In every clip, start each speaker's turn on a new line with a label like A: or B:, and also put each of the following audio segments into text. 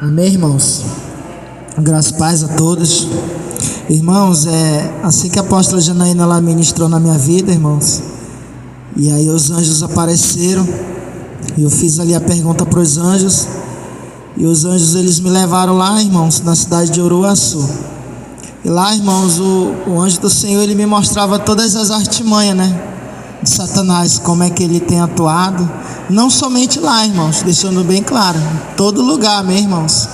A: Amém, irmãos? Graças e paz a todos. Irmãos, assim que a apóstola Janaína lá ministrou na minha vida, irmãos, e aí os anjos apareceram, e eu fiz ali a pergunta para os anjos, e os anjos eles me levaram lá, irmãos, na cidade de Uruaçu. E lá, irmãos, o anjo do Senhor, ele me mostrava todas as artimanhas, de Satanás, como é que ele tem atuado, não somente lá, irmãos, deixando bem claro, em todo lugar, amém, irmãos.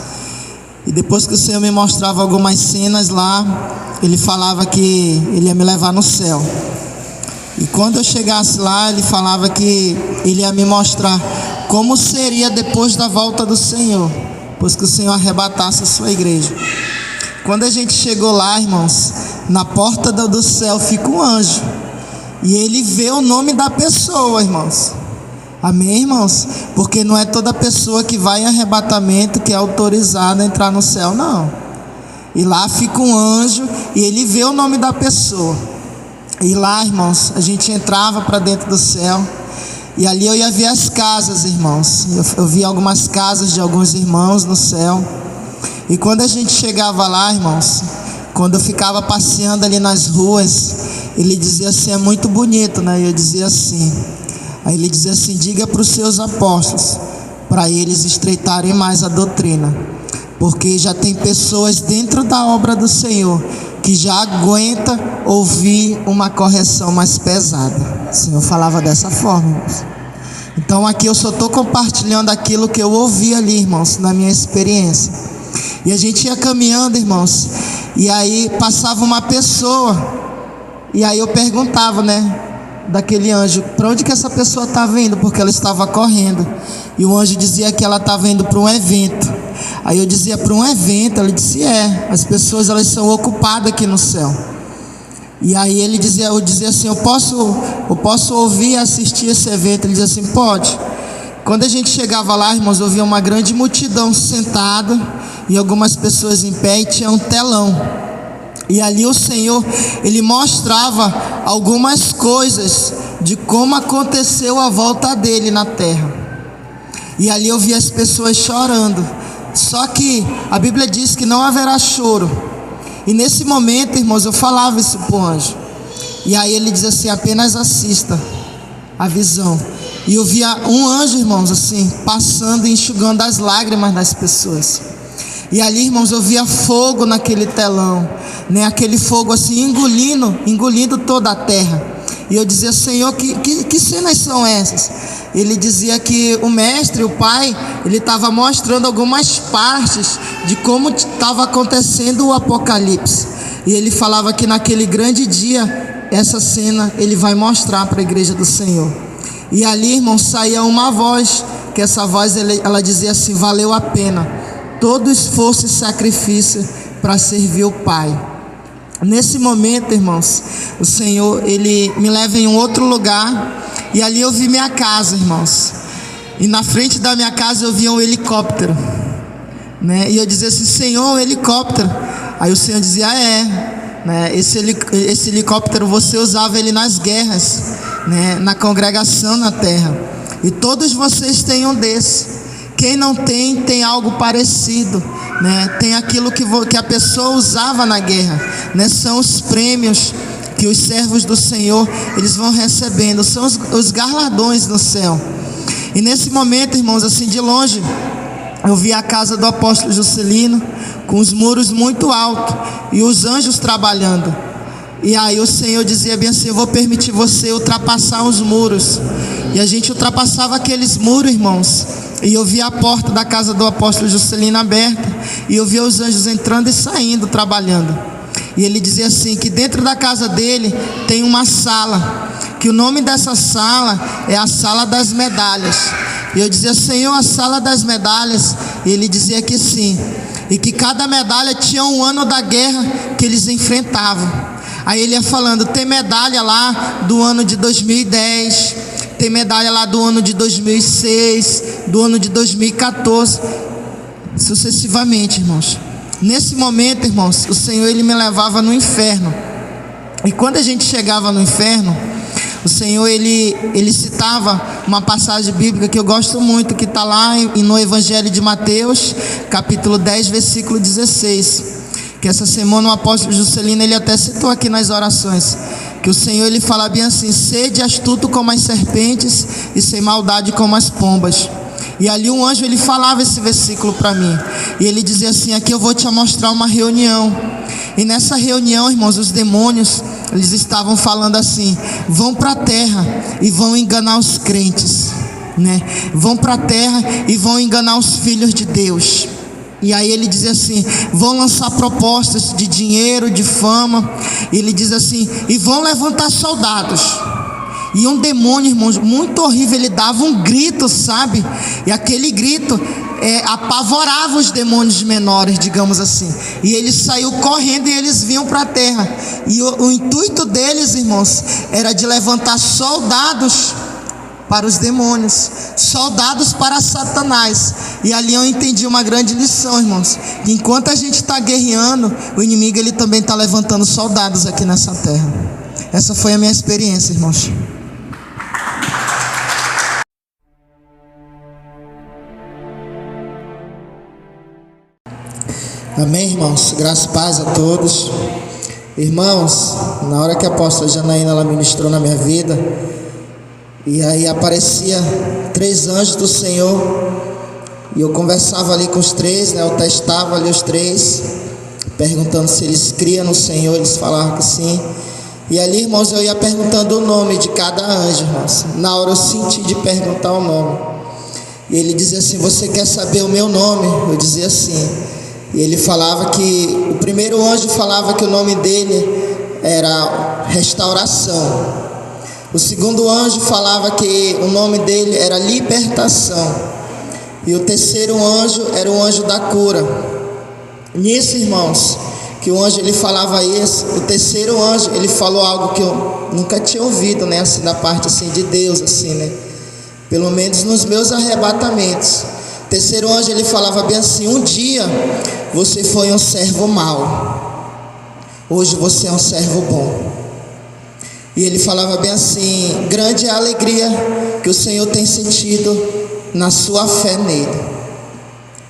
A: E depois que o Senhor me mostrava algumas cenas lá, ele falava que ele ia me levar no céu. E quando eu chegasse lá, ele falava que ele ia me mostrar como seria depois da volta do Senhor, depois que o Senhor arrebatasse a sua igreja. Quando a gente chegou lá, irmãos, na porta do céu fica um anjo, e ele vê o nome da pessoa, irmãos. Amém, irmãos? Porque não é toda pessoa que vai em arrebatamento que é autorizada a entrar no céu, não. E lá fica um anjo e ele vê o nome da pessoa. E lá, irmãos, a gente entrava para dentro do céu, e ali eu ia ver as casas, irmãos. Eu vi algumas casas de alguns irmãos no céu. E quando a gente chegava lá, irmãos, quando eu ficava passeando ali nas ruas, ele dizia assim: é muito bonito, E eu dizia assim. Aí ele dizia assim: diga para os seus apóstolos, para eles estreitarem mais a doutrina, porque já tem pessoas dentro da obra do Senhor que já aguenta ouvir uma correção mais pesada. O Senhor falava dessa forma, irmãos. Então aqui eu só estou compartilhando aquilo que eu ouvi ali, irmãos, na minha experiência. E a gente ia caminhando, irmãos, e aí passava uma pessoa, e aí eu perguntava, daquele anjo, para onde que essa pessoa estava indo, porque ela estava correndo, e o anjo dizia que ela estava indo para um evento. Aí eu dizia: para um evento? Ele disse: as pessoas elas são ocupadas aqui no céu. E aí eu dizia assim: eu posso ouvir e assistir esse evento? Ele dizia assim: pode. Quando a gente chegava lá, irmãos, eu via uma grande multidão sentada e algumas pessoas em pé, e tinha um telão. E ali o Senhor, ele mostrava algumas coisas de como aconteceu a volta dele na terra. E ali eu vi as pessoas chorando. Só que a Bíblia diz que não haverá choro. E nesse momento, irmãos, eu falava isso para o anjo. E aí ele diz assim: apenas assista a visão. E eu via um anjo, irmãos, assim, passando e enxugando as lágrimas das pessoas. E ali, irmãos, eu via fogo naquele telão, aquele fogo assim engolindo toda a terra. E eu dizia: Senhor, que cenas são essas? Ele dizia que o mestre, o pai, ele estava mostrando algumas partes de como estava acontecendo o Apocalipse. E ele falava que naquele grande dia, essa cena ele vai mostrar para a igreja do Senhor. E ali, irmãos, saía uma voz, que essa voz ela dizia assim: valeu a pena todo esforço e sacrifício para servir o Pai. Nesse momento, irmãos, o Senhor, ele me leva em um outro lugar, e ali eu vi minha casa, irmãos, e na frente da minha casa eu via um helicóptero, e eu dizia assim: Senhor, um helicóptero. Aí o Senhor dizia: esse helicóptero você usava ele nas guerras, na congregação na terra, e todos vocês têm um desse. Quem não tem, tem algo parecido, Tem aquilo que a pessoa usava na guerra, São os prêmios que os servos do Senhor, eles vão recebendo, são os galardões no céu. E nesse momento, irmãos, assim de longe, eu vi a casa do apóstolo Juscelino, com os muros muito altos, e os anjos trabalhando. E aí o Senhor dizia bem assim: eu vou permitir você ultrapassar os muros. E a gente ultrapassava aqueles muros, irmãos, e eu via a porta da casa do apóstolo Juscelino aberta, e eu via os anjos entrando e saindo, trabalhando. E ele dizia assim, que dentro da casa dele tem uma sala, que o nome dessa sala é a sala das medalhas. E eu dizia: Senhor, a sala das medalhas? E ele dizia que sim, e que cada medalha tinha um ano da guerra que eles enfrentavam. Aí ele ia falando: tem medalha lá do ano de 2010, tem medalha lá do ano de 2006, do ano de 2014, sucessivamente, irmãos. Nesse momento, irmãos, o Senhor, ele me levava no inferno. E quando a gente chegava no inferno, o Senhor ele citava uma passagem bíblica que eu gosto muito, que está lá no Evangelho de Mateus, capítulo 10, versículo 16, que essa semana o apóstolo Juscelino ele até citou aqui nas orações, que o Senhor ele fala bem assim: sede astuto como as serpentes e sem maldade como as pombas. E ali um anjo ele falava esse versículo para mim, e ele dizia assim: aqui eu vou te mostrar uma reunião. E nessa reunião, irmãos, os demônios eles estavam falando assim: vão para a terra e vão enganar os crentes, né? Vão para a terra e vão enganar os filhos de Deus. E aí ele diz assim: vão lançar propostas de dinheiro, de fama. E ele diz assim: e vão levantar soldados. E um demônio, irmãos, muito horrível, ele dava um grito, sabe? E aquele grito apavorava os demônios menores, digamos assim. E eles saíam correndo e eles vinham para a terra. E o intuito deles, irmãos, era de levantar soldados para os demônios, soldados para Satanás. E ali eu entendi uma grande lição, irmãos, que enquanto a gente está guerreando, o inimigo ele também está levantando soldados aqui nessa terra. Essa foi a minha experiência, irmãos. Amém, irmãos? Graças e paz a todos. Irmãos, na hora que a apóstola Janaína ela ministrou na minha vida, e aí aparecia 3 anjos do Senhor, e eu conversava ali com os 3, né? Eu testava ali os 3, perguntando se eles criam no Senhor. Eles falavam que sim. E ali, irmãos, eu ia perguntando o nome de cada anjo, irmãos. Na hora eu senti de perguntar o nome, e ele dizia assim: você quer saber o meu nome? Eu dizia assim. E ele falava que, o primeiro anjo falava que o nome dele era Restauração. O segundo anjo falava que o nome dele era Libertação. E o terceiro anjo era o anjo da cura. Nisso, irmãos, que o anjo ele falava isso, o terceiro anjo ele falou algo que eu nunca tinha ouvido, né, assim, da parte assim de Deus, assim, né? Pelo menos nos meus arrebatamentos. O terceiro anjo ele falava bem assim: um dia você foi um servo mau, hoje você é um servo bom. E ele falava bem assim: grande é a alegria que o Senhor tem sentido na sua fé nele.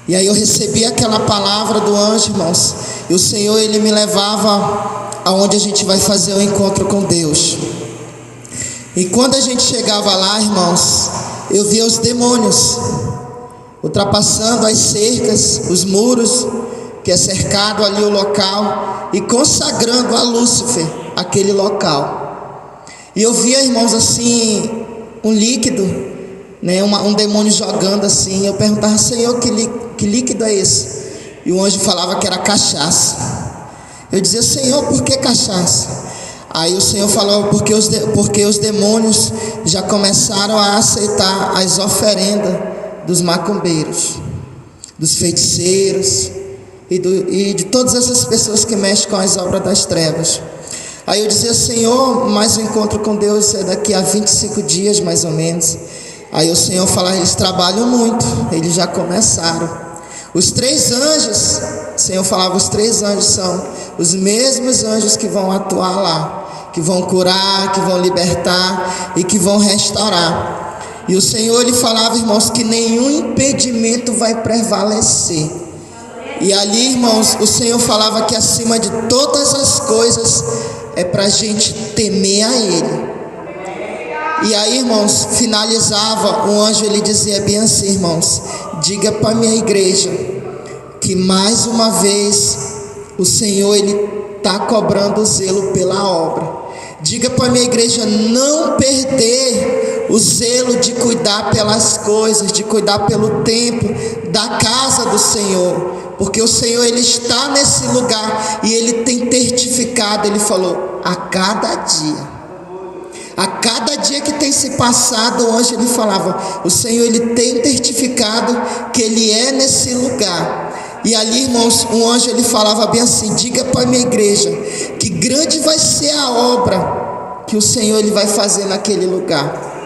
A: E aí eu recebi aquela palavra do anjo, irmãos, e o Senhor ele me levava aonde a gente vai fazer o encontro com Deus. E quando a gente chegava lá, irmãos, eu via os demônios ultrapassando as cercas, os muros que é cercado ali o local, e consagrando a Lúcifer aquele local. E eu via, irmãos, assim, um líquido, né, um demônio jogando assim. Eu perguntava: Senhor, que líquido é esse? E o anjo falava que era cachaça. Eu dizia: Senhor, por que cachaça? Aí o Senhor falou: porque os demônios já começaram a aceitar as oferendas dos macumbeiros, dos feiticeiros e de todas essas pessoas que mexem com as obras das trevas. Aí eu dizia: Senhor, mas o encontro com Deus é daqui a 25 dias mais ou menos. Aí o Senhor falava: eles trabalham muito, eles já começaram. Os 3 anjos, o Senhor falava, os 3 anjos são os mesmos anjos que vão atuar lá, que vão curar, que vão libertar e que vão restaurar. E o Senhor ele falava, irmãos, que nenhum impedimento vai prevalecer. E ali, irmãos, o Senhor falava que acima de todas as coisas é para a gente temer a Ele. E aí, irmãos, finalizava, o anjo ele dizia bem assim: irmãos, diga para a minha igreja que mais uma vez o Senhor ele está cobrando o zelo pela obra. Diga para a minha igreja não perder o zelo de cuidar pelas coisas, de cuidar pelo templo da casa do Senhor, porque o Senhor ele está nesse lugar e ele tem testificado. Ele falou: a cada dia que tem se passado, o anjo ele falava, o Senhor ele tem testificado que ele é nesse lugar. E ali, irmãos, um anjo ele falava bem assim: diga para a minha igreja que grande vai ser a obra que o Senhor ele vai fazer naquele lugar.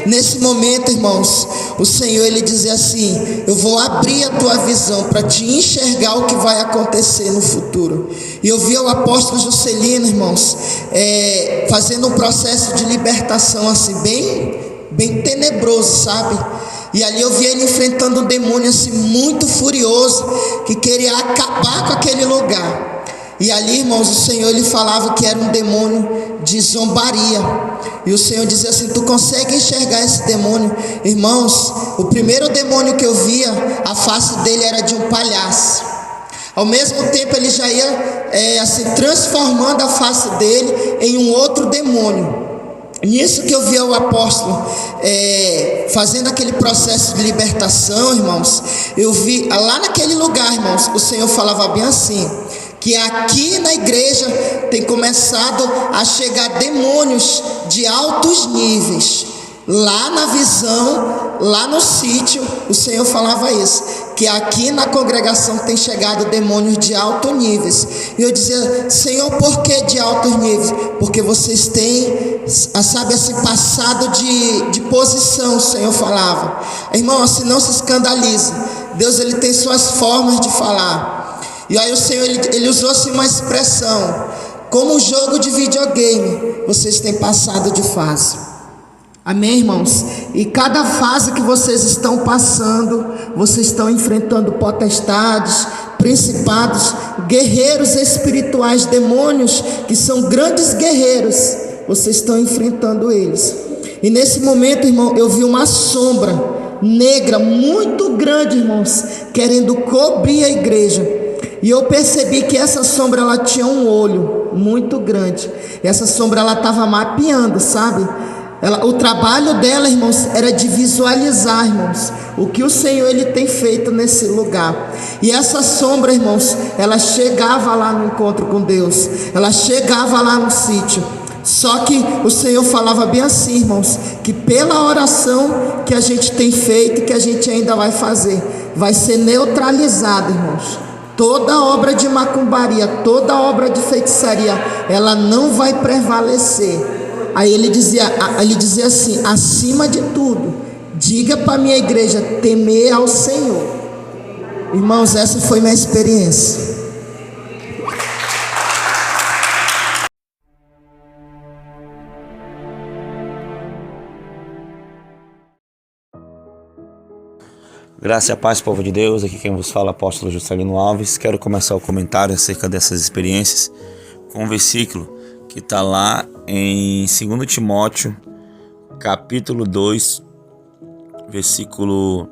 A: Nesse momento, irmãos, o Senhor, ele dizia assim: eu vou abrir a tua visão para te enxergar o que vai acontecer no futuro. E eu vi o apóstolo Juscelino, irmãos, fazendo um processo de libertação assim, bem tenebroso, sabe? E ali eu vi ele enfrentando um demônio assim muito furioso, que queria acabar com aquele lugar. E ali, irmãos, o Senhor, ele falava que era um demônio de zombaria. E o Senhor dizia assim: tu consegue enxergar esse demônio? Irmãos, o primeiro demônio que eu via, a face dele era de um palhaço. Ao mesmo tempo ele já ia assim, transformando a face dele em um outro demônio. Nisso que eu via o apóstolo fazendo aquele processo de libertação, irmãos, eu vi lá naquele lugar, irmãos, o Senhor falava bem assim, que aqui na igreja tem começado a chegar demônios de altos níveis. Lá na visão, lá no sítio, o Senhor falava isso, que aqui na congregação tem chegado demônios de altos níveis. E eu dizia: Senhor, por que de altos níveis? Porque vocês têm, sabe, esse passado de posição, o Senhor falava. Irmão, assim, não se escandalize. Deus, ele tem suas formas de falar. E aí o Senhor, ele usou assim uma expressão: como um jogo de videogame, vocês têm passado de fase. Amém, irmãos? E cada fase que vocês estão passando, vocês estão enfrentando potestades, principados, guerreiros espirituais, demônios que são grandes guerreiros. Vocês estão enfrentando eles. E nesse momento, irmão, eu vi uma sombra negra muito grande, irmãos, querendo cobrir a igreja. E eu percebi que essa sombra, ela tinha um olho muito grande. Essa sombra, ela estava mapeando, sabe? O trabalho dela, irmãos, era de visualizar, irmãos, o que o Senhor, ele tem feito nesse lugar. E essa sombra, irmãos, ela chegava lá no encontro com Deus, ela chegava lá no sítio. Só que o Senhor falava bem assim, irmãos, que pela oração que a gente tem feito, que a gente ainda vai fazer, vai ser neutralizada, irmãos. Toda obra de macumbaria, toda obra de feitiçaria, ela não vai prevalecer. Aí ele dizia assim: acima de tudo, diga para a minha igreja temer ao Senhor. Irmãos, essa foi minha experiência.
B: Graça e a paz, povo de Deus. Aqui quem vos fala é o apóstolo Juscelino Alves. Quero começar o comentário acerca dessas experiências com um versículo que está lá em 2 Timóteo, capítulo 2, versículo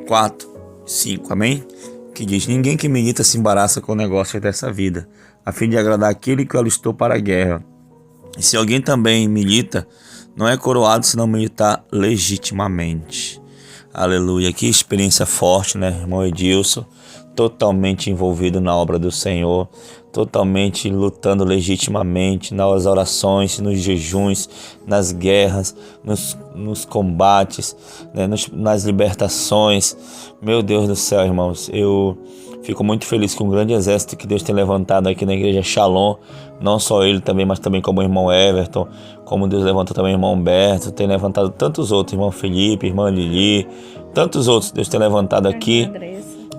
B: 4, 5, amém? Que diz: ninguém que milita se embaraça com o negócio dessa vida, a fim de agradar aquele que o alistou para a guerra. E se alguém também milita, não é coroado se não militar legitimamente. Aleluia, que experiência forte, né, irmão Edilson? Totalmente envolvido na obra do Senhor, totalmente lutando legitimamente nas orações, nos jejuns, nas guerras, nos combates, né, nas libertações. Meu Deus do céu, irmãos, eu fico muito feliz com o grande exército que Deus tem levantado aqui na igreja Shalom. Não só ele também, mas também como o irmão Everton, como Deus levantou também o irmão Humberto, tem levantado tantos outros, irmão Felipe, irmã Lili, tantos outros Deus tem levantado aqui,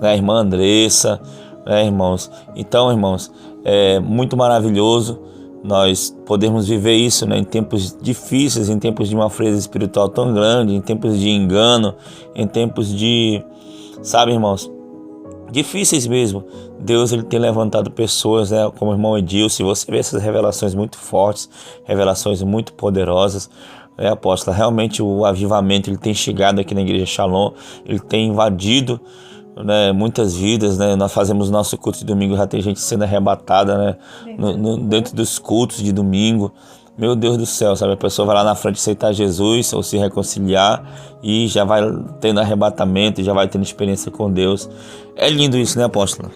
B: a irmã Andressa, né, irmãos? Então, irmãos, é muito maravilhoso nós podermos viver isso, né, em tempos difíceis, em tempos de uma frieza espiritual tão grande, em tempos de engano, em tempos de, sabe, irmãos, difíceis mesmo. Deus, ele tem levantado pessoas, né, como o irmão Edilson. Você vê essas revelações muito fortes, revelações muito poderosas, apóstola. Realmente o avivamento, ele tem chegado aqui na igreja Shalom, ele tem invadido, né, muitas vidas, né? Nós fazemos nosso culto de domingo, já tem gente sendo arrebatada, né, dentro dos cultos de domingo. Meu Deus do céu, sabe? A pessoa vai lá na frente aceitar Jesus ou se reconciliar e já vai tendo arrebatamento, já vai tendo experiência com Deus. É lindo isso, né, apóstola?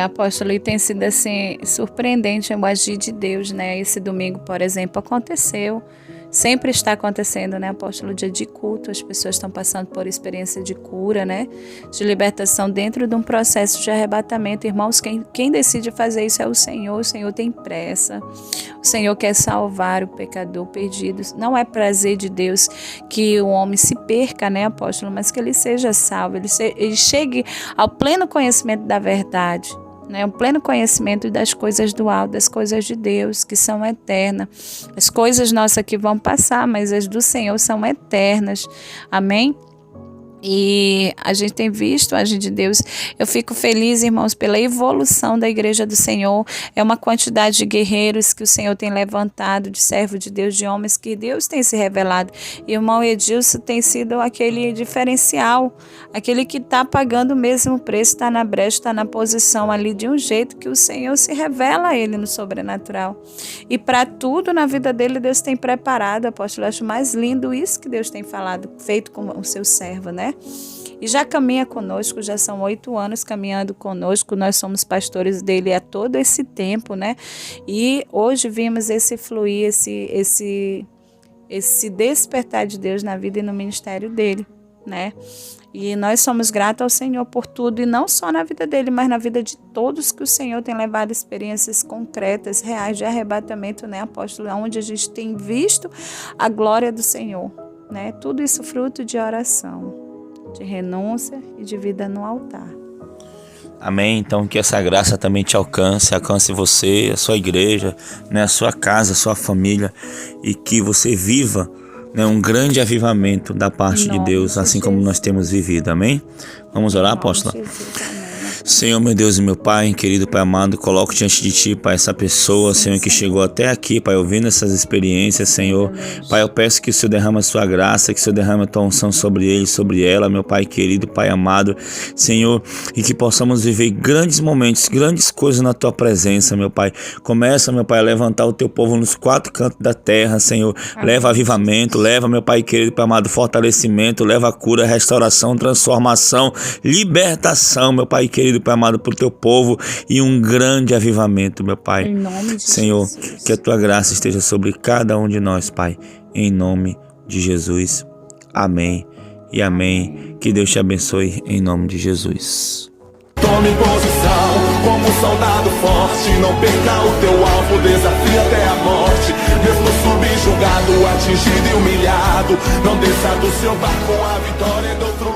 C: Apóstolo, e tem sido assim surpreendente o agir de Deus, né? Esse domingo, por exemplo, aconteceu Sempre está acontecendo, né, apóstolo? Dia de culto, as pessoas estão passando por experiência de cura, né? De libertação dentro de um processo de arrebatamento. Irmãos, quem decide fazer isso é o Senhor tem pressa. O Senhor quer salvar o pecador perdido. Não é prazer de Deus que o homem se perca, né, apóstolo? Mas que ele seja salvo, ele chegue ao pleno conhecimento da verdade. Né, o pleno conhecimento das coisas do alto, das coisas de Deus, que são eternas. As coisas nossas que vão passar, mas as do Senhor são eternas. Amém? E a gente tem visto a agir de Deus. Eu fico feliz, irmãos, pela evolução da igreja do Senhor. É uma quantidade de guerreiros que o Senhor tem levantado, de servo de Deus, de homens que Deus tem se revelado. E o irmão Edilson tem sido aquele diferencial, aquele que está pagando o mesmo preço, está na brecha, está na posição ali de um jeito que o Senhor se revela a ele no sobrenatural. E para tudo na vida dele, Deus tem preparado, apóstolo. Eu acho mais lindo isso que Deus tem falado, feito com o seu servo, né? E já caminha conosco, já são 8 anos caminhando conosco, nós somos pastores dele há todo esse tempo, né? E hoje vimos esse fluir, esse despertar de Deus na vida e no ministério dele, né? E nós somos gratos ao Senhor por tudo, e não só na vida dele, mas na vida de todos que o Senhor tem levado experiências concretas, reais de arrebatamento, né, apóstolo? Onde a gente tem visto a glória do Senhor, né? Tudo isso fruto de oração, de renúncia e de vida no altar.
B: Amém. Então que essa graça também te alcance você, a sua igreja, né, a sua casa, a sua família, e que você viva, né, um grande avivamento da parte de Deus, assim como nós temos vivido. Amém? Vamos orar, apóstola? Senhor, meu Deus e meu Pai, querido Pai amado, coloco diante de Ti, Pai, essa pessoa, Senhor, que chegou até aqui, Pai, ouvindo essas experiências, Senhor. Pai, eu peço que o Senhor derrame a Sua graça, que o Senhor derrame a Tua unção sobre ele, sobre ela, meu Pai querido, Pai amado, Senhor, e que possamos viver grandes momentos, grandes coisas na Tua presença, meu Pai. Começa, meu Pai, a levantar o Teu povo nos 4 cantos da terra, Senhor. Leva avivamento, leva, meu Pai querido, Pai amado, fortalecimento, leva cura, restauração, transformação, libertação, meu Pai querido, Pai amado, por Teu povo, e um grande avivamento, meu Pai.
C: Em nome de
B: Senhor,
C: Jesus.
B: que a Tua graça esteja sobre cada um de nós, Pai, em nome de Jesus. Amém e amém. Que Deus te abençoe em nome de Jesus.
D: Tome posição como um soldado forte. Não perca o teu alvo, desafia até a morte. Mesmo subjugado, atingido e humilhado, não desça do seu barco, a vitória é do outro